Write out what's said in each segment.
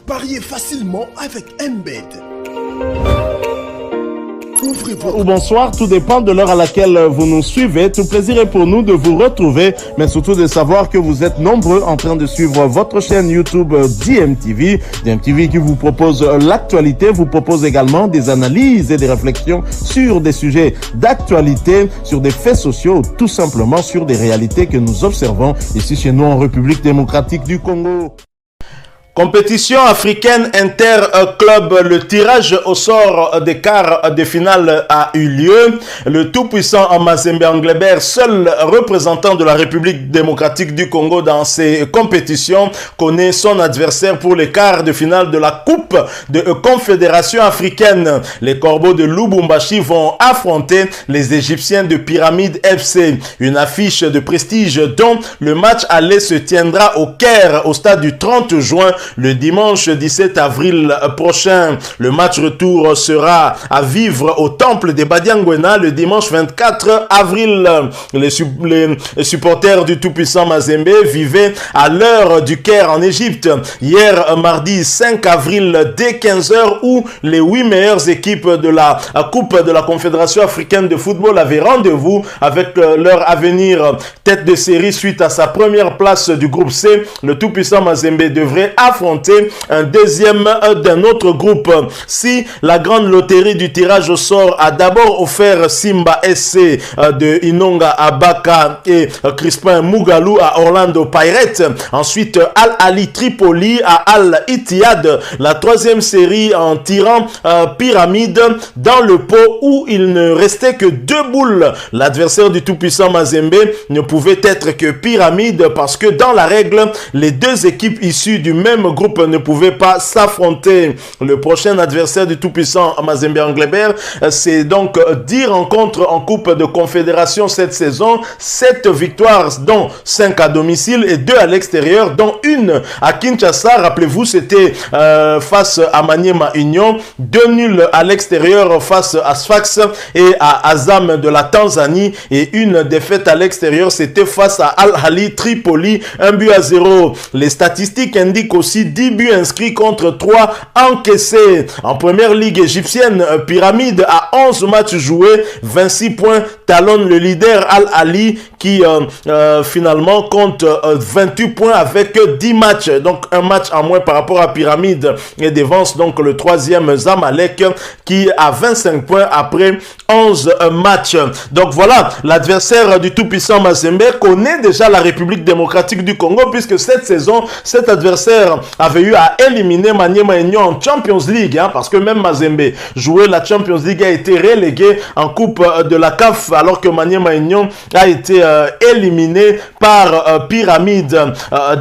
Pariez facilement avec MBET. Bonsoir, tout dépend de l'heure à laquelle vous nous suivez. Tout plaisir est pour nous de vous retrouver, mais surtout de savoir que vous êtes nombreux en train de suivre votre chaîne YouTube DMTV. DMTV qui vous propose l'actualité, vous propose également des analyses et des réflexions sur des sujets d'actualité, sur des faits sociaux, tout simplement sur des réalités que nous observons ici chez nous en République démocratique du Congo. Compétition africaine inter-club, le tirage au sort des quarts de finale a eu lieu. Le tout-puissant Mazembe Englebert, seul représentant de la République démocratique du Congo dans ces compétitions, connaît son adversaire pour les quarts de finale de la Coupe de Confédération africaine. Les Corbeaux de Lubumbashi vont affronter les Égyptiens de Pyramide FC. Une affiche de prestige dont le match aller se tiendra au Caire au stade du 30 juin. Le dimanche 17 avril prochain. Le match retour sera à vivre au temple de Badiangwena le dimanche 24 avril. Les supporters du tout-puissant Mazembe vivaient à l'heure du Caire en Égypte. Hier, mardi 5 avril, dès 15h, où les 8 meilleures équipes de la Coupe de la Confédération africaine de football avaient rendez-vous avec leur avenir. Tête de série suite à sa première place du groupe C, le tout-puissant Mazembe devrait affronter un deuxième d'un autre groupe. Si la grande loterie du tirage au sort a d'abord offert Simba SC de Inonga à Baka et Crispin Mugalou à Orlando Pirates, ensuite Al Ali Tripoli à Al Ittihad, la troisième série en tirant Pyramide dans le pot où il ne restait que 2 boules. L'adversaire du tout-puissant Mazembe ne pouvait être que Pyramide parce que dans la règle, les deux équipes issues du même groupe ne pouvaient pas s'affronter. Le prochain adversaire du tout-puissant Mazembe Englebert, c'est donc 10 rencontres en Coupe de Confédération cette saison, 7 victoires dont 5 à domicile et 2 à l'extérieur, dont une à Kinshasa. Rappelez-vous, c'était face à Maniema Union, 2 nuls à l'extérieur face à Sfax et à Azam de la Tanzanie et une défaite à l'extérieur, c'était face à Al Ali Tripoli, 1-0. Les statistiques indiquent aussi 10 buts inscrits contre 3 encaissés. En première ligue égyptienne, Pyramide à 11 matchs joués, 26 points, talonne le leader Al Ali qui finalement compte 28 points avec 10 matchs. Donc un match en moins par rapport à Pyramide et dévance donc le troisième Zamalek qui a 25 points après 11 matchs. Donc voilà, l'adversaire du tout-puissant Mazembe connaît déjà la République démocratique du Congo puisque cette saison, cet adversaire avait eu à éliminer Maniema Union en Champions League, parce que même Mazembe jouait la Champions League, a été relégué en Coupe de la CAF alors que Maniema Union a été éliminé par Pyramide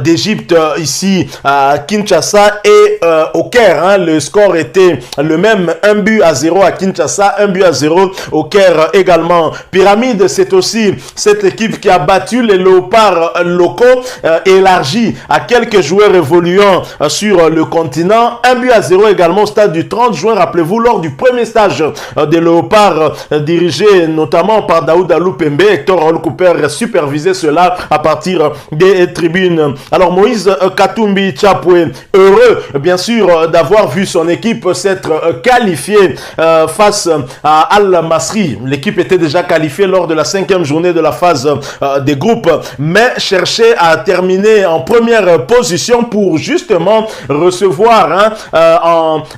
d'Égypte ici à Kinshasa et au Caire. Le score était le même, 1-0 à Kinshasa, 1-0 au Caire également. Pyramide, c'est aussi cette équipe qui a battu les léopards locaux, élargi à quelques joueurs évoluant sur le continent. 1-0 également au stade du 30 juin. Rappelez-vous, lors du premier stage des léopards dirigé notamment par Daoud Aloupembe, Hector Raoul Cooper supervisait cela à partir des tribunes. Alors Moïse Katumbi Chapwe, heureux bien sûr d'avoir vu son équipe s'être qualifiée face à Al-Masri. L'équipe était déjà qualifiée lors de la 5e journée de la phase des groupes, mais cherchait à terminer en première position pour justement recevoir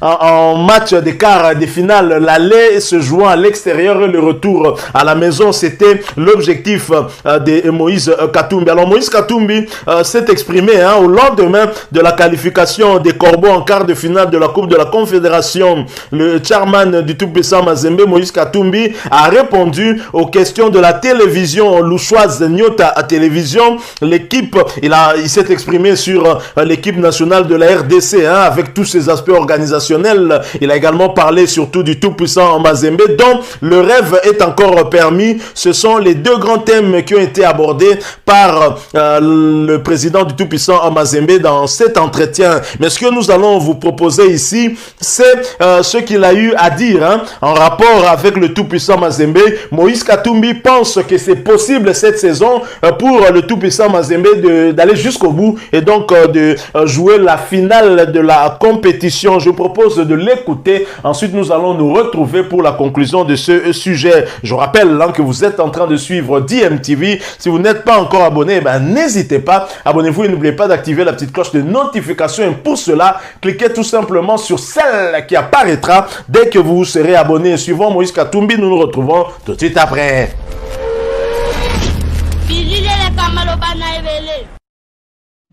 en match des quarts des finales l'aller se jouant à l'extérieur et le retour à la maison. C'était l'objectif de Moïse Katumbi. Alors Moïse Katumbi s'est exprimé au lendemain de la qualification des Corbeaux en quart de finale de la Coupe de la Confédération. Le chairman du tout-puissant Mazembe, Moïse Katumbi, a répondu aux questions de la télévision louchoise Nyota à télévision. L'équipe, il s'est exprimé sur l'équipe nationale de la RDC avec tous ses aspects organisationnels. Il a également parlé surtout du tout-puissant Mazembe dont le rêve est encore permis. Ce sont les deux grands thèmes qui ont été abordés par le président du tout-puissant Mazembe dans cet entretien. Mais ce que nous allons vous proposer ici, c'est ce qu'il a eu à dire en rapport avec le tout-puissant Mazembe. Moïse Katumbi pense que c'est possible cette saison pour le tout-puissant Mazembe d'aller jusqu'au bout et donc de jouer jouer la finale de la compétition. Je propose de l'écouter. Ensuite, nous allons nous retrouver pour la conclusion de ce sujet. Je rappelle que vous êtes en train de suivre DMTV. Si vous n'êtes pas encore abonné, n'hésitez pas. Abonnez-vous et n'oubliez pas d'activer la petite cloche de notification. Et pour cela, cliquez tout simplement sur celle qui apparaîtra dès que vous serez abonné. Suivant Moïse Katumbi, nous nous retrouvons tout de suite après.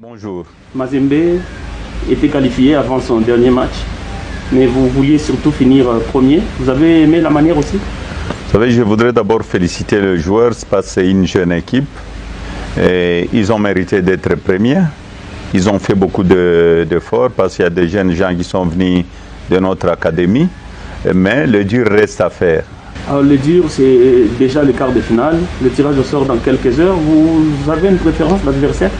Bonjour. Mazembe était qualifié avant son dernier match, mais vous vouliez surtout finir premier. Vous avez aimé la manière aussi? Vous savez, je voudrais d'abord féliciter les joueurs parce que c'est une jeune équipe. Et ils ont mérité d'être premiers. Ils ont fait beaucoup d'efforts parce qu'il y a des jeunes gens qui sont venus de notre académie. Mais le dur reste à faire. Alors, le dur, c'est déjà le quart de finale. Le tirage au sort dans quelques heures. Vous avez une préférence d'adversaire?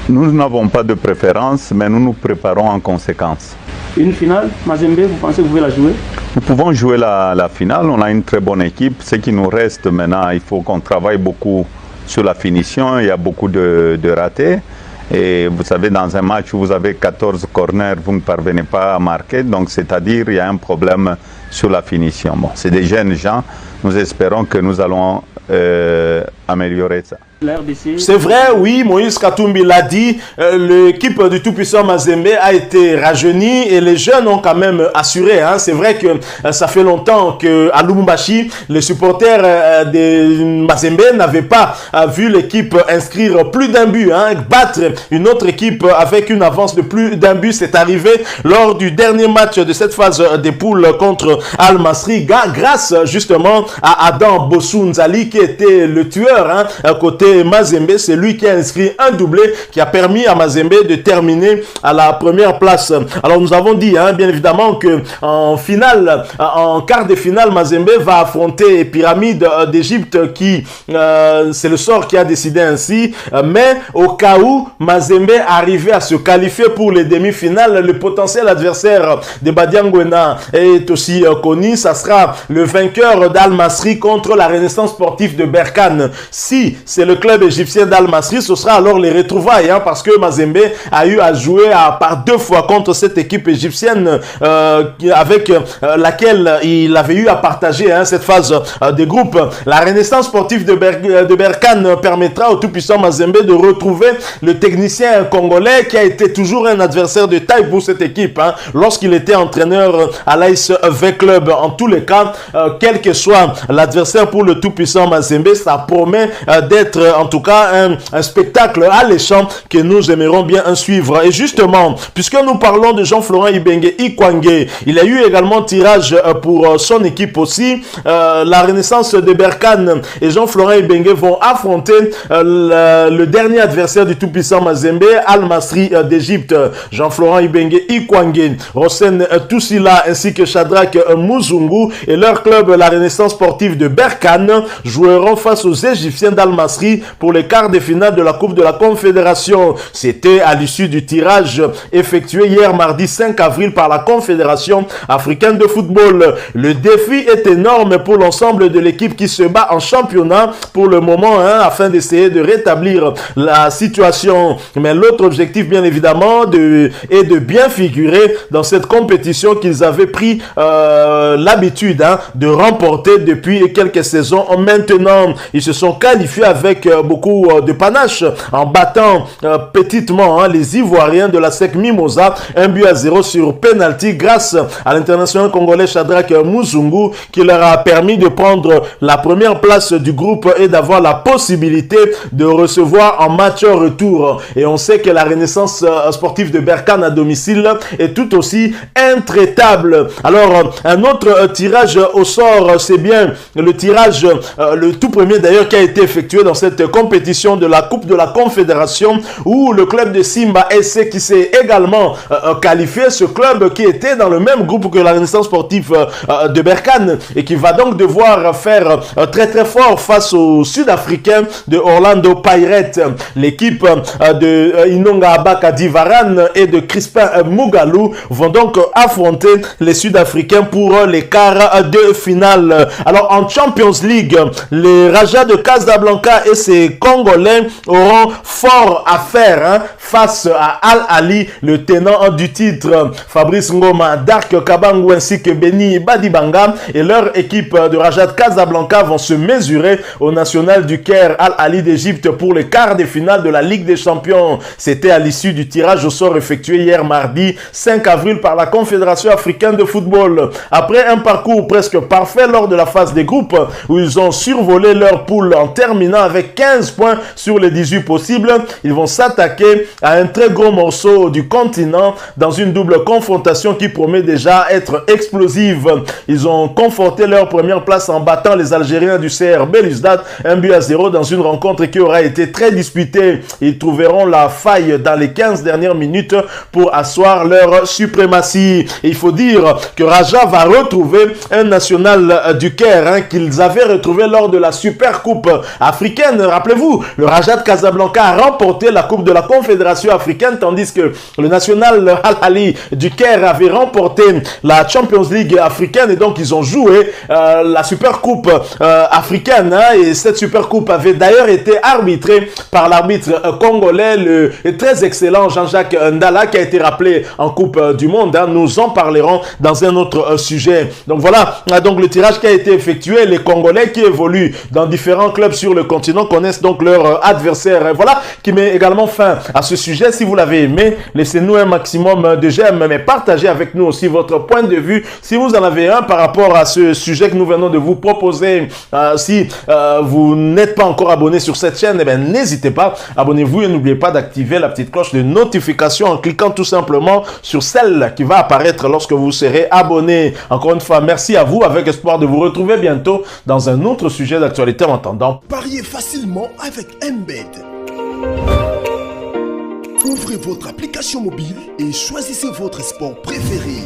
Nous n'avons pas de préférence, mais nous nous préparons en conséquence. Une finale, Mazembe, vous pensez que vous pouvez la jouer? Nous pouvons jouer la finale. On a une très bonne équipe. Ce qui nous reste maintenant, il faut qu'on travaille beaucoup sur la finition. Il y a beaucoup de ratés. Et vous savez, dans un match où vous avez 14 corners, vous ne parvenez pas à marquer. Donc, c'est-à-dire qu'il y a un problème sur la finition. Bon, c'est des jeunes gens. Nous espérons que nous allons améliorer ça. C'est vrai, oui, Moïse Katumbi l'a dit, l'équipe du tout-puissant Mazembe a été rajeunie et les jeunes ont quand même assuré. C'est vrai que ça fait longtemps qu'à Lubumbashi, les supporters de Mazembe n'avaient pas vu l'équipe inscrire plus d'un but, battre une autre équipe avec une avance de plus d'un but. C'est arrivé lors du dernier match de cette phase des poules contre Al Masry, grâce justement à Adam Bossou-Nzali qui était le tueur côté Mazembe. C'est lui qui a inscrit un doublé qui a permis à Mazembe de terminer à la première place. Alors nous avons dit bien évidemment que en finale, en quart de finale, Mazembe va affronter Pyramide d'Égypte qui c'est le sort qui a décidé ainsi. Mais au cas où Mazembe arrivait à se qualifier pour les demi-finales, le potentiel adversaire de Badiangwena est aussi connu. Ça sera le vainqueur d'Al Masry contre la Renaissance sportive de Berkane. Si c'est le club égyptien d'Al Masry, ce sera alors les retrouvailles parce que Mazembe a eu à jouer par 2 fois contre cette équipe égyptienne avec laquelle il avait eu à partager cette phase de groupe. La Renaissance sportive de Berkane permettra au tout-puissant Mazembe de retrouver le technicien congolais qui a été toujours un adversaire de taille pour cette équipe lorsqu'il était entraîneur à l'AS V Club. En tous les cas, quel que soit l'adversaire pour le tout-puissant Mazembe, ça promet d'être en tout cas un spectacle alléchant que nous aimerons bien suivre. Et justement, puisque nous parlons de Jean-Florent Ibenge Ikwangé, il y a eu également tirage pour son équipe aussi. La Renaissance de Berkane et Jean-Florent Ibenge vont affronter le dernier adversaire du tout-puissant Mazembe, Al Masry d'Égypte. Jean-Florent Ibenge Ikwangé, Rosen Toussila ainsi que Shadrach Muzungu et leur club, la Renaissance sportive de Berkane, joueront face aux Égyptiens d'Al Masry pour les quarts de finale de la Coupe de la Confédération. C'était à l'issue du tirage effectué hier mardi 5 avril par la Confédération africaine de football. Le défi est énorme pour l'ensemble de l'équipe qui se bat en championnat pour le moment afin d'essayer de rétablir la situation. Mais l'autre objectif bien évidemment est de bien figurer dans cette compétition qu'ils avaient pris l'habitude de remporter depuis quelques saisons. Maintenant, ils se sont qualifiés avec beaucoup de panache en battant petitement les Ivoiriens de la SEC Mimosa 1-0 sur penalty grâce à l'international congolais Shadrach Muzungu qui leur a permis de prendre la première place du groupe et d'avoir la possibilité de recevoir en match retour. Et on sait que la Renaissance sportive de Berkane à domicile est tout aussi intraitable. Alors un autre tirage au sort, c'est bien le tirage, le tout premier d'ailleurs qui a été effectué dans cette compétition de la Coupe de la Confédération où le club de Simba SC qui s'est également qualifié, ce club qui était dans le même groupe que la Renaissance sportive de Berkane et qui va donc devoir faire très très fort face aux Sud-Africains de Orlando Pirates. L'équipe de Inonga Abaka Divaran et de Crispin Mugalou vont donc affronter les Sud-Africains pour les quarts de finale. Alors en Champions League, les Raja de Casablanca et ses Congolais auront fort à faire face à Al Ahly, le tenant du titre. Fabrice Ngoma, Dark Kabangu ainsi que Beni Badibanga et leur équipe de Raja Casablanca vont se mesurer au national du Caire Al Ahly d'Égypte pour les quarts de finale de la Ligue des Champions. C'était à l'issue du tirage au sort effectué hier mardi 5 avril par la Confédération africaine de football. Après un parcours presque parfait lors de la phase des groupes où ils ont survolé leur poule en terminant avec 15 points sur les 18 possibles, ils vont s'attaquer à un très gros morceau du continent dans une double confrontation qui promet déjà être explosive. Ils ont conforté leur première place en battant les Algériens du CR Belouizdad 1-0 dans une rencontre qui aura été très disputée. Ils trouveront la faille dans les 15 dernières minutes pour asseoir leur suprématie. Et il faut dire que Raja va retrouver un national du Caire qu'ils avaient retrouvé lors de la Super Coupe africaine. Rappelez-vous, le Raja de Casablanca a remporté la Coupe de la Confédération africaine, tandis que le national Al Ahly du Caire avait remporté la Champions League africaine, et donc ils ont joué la Super Coupe africaine, et cette Super Coupe avait d'ailleurs été arbitrée par l'arbitre congolais, le très excellent Jean-Jacques Ndala, qui a été rappelé en Coupe du Monde. Nous en parlerons dans un autre sujet. Donc voilà, donc le tirage qui a été effectué. Les Congolais qui évoluent dans différents clubs sur le continent connaissent donc leur adversaire. Voilà qui met également fin à ce sujet. Si vous l'avez aimé, laissez-nous un maximum de j'aime, mais partagez avec nous aussi votre point de vue si vous en avez un par rapport à ce sujet que nous venons de vous proposer. Si vous n'êtes pas encore abonné sur cette chaîne, eh bien, n'hésitez pas, abonnez-vous et n'oubliez pas d'activer la petite cloche de notification en cliquant tout simplement sur celle qui va apparaître lorsque vous serez abonné. Encore une fois, merci à vous, avec espoir de vous retrouver bientôt dans un autre sujet d'actualité. En attendant, pariez facilement avec MBET. Ouvrez votre application mobile et choisissez votre sport préféré.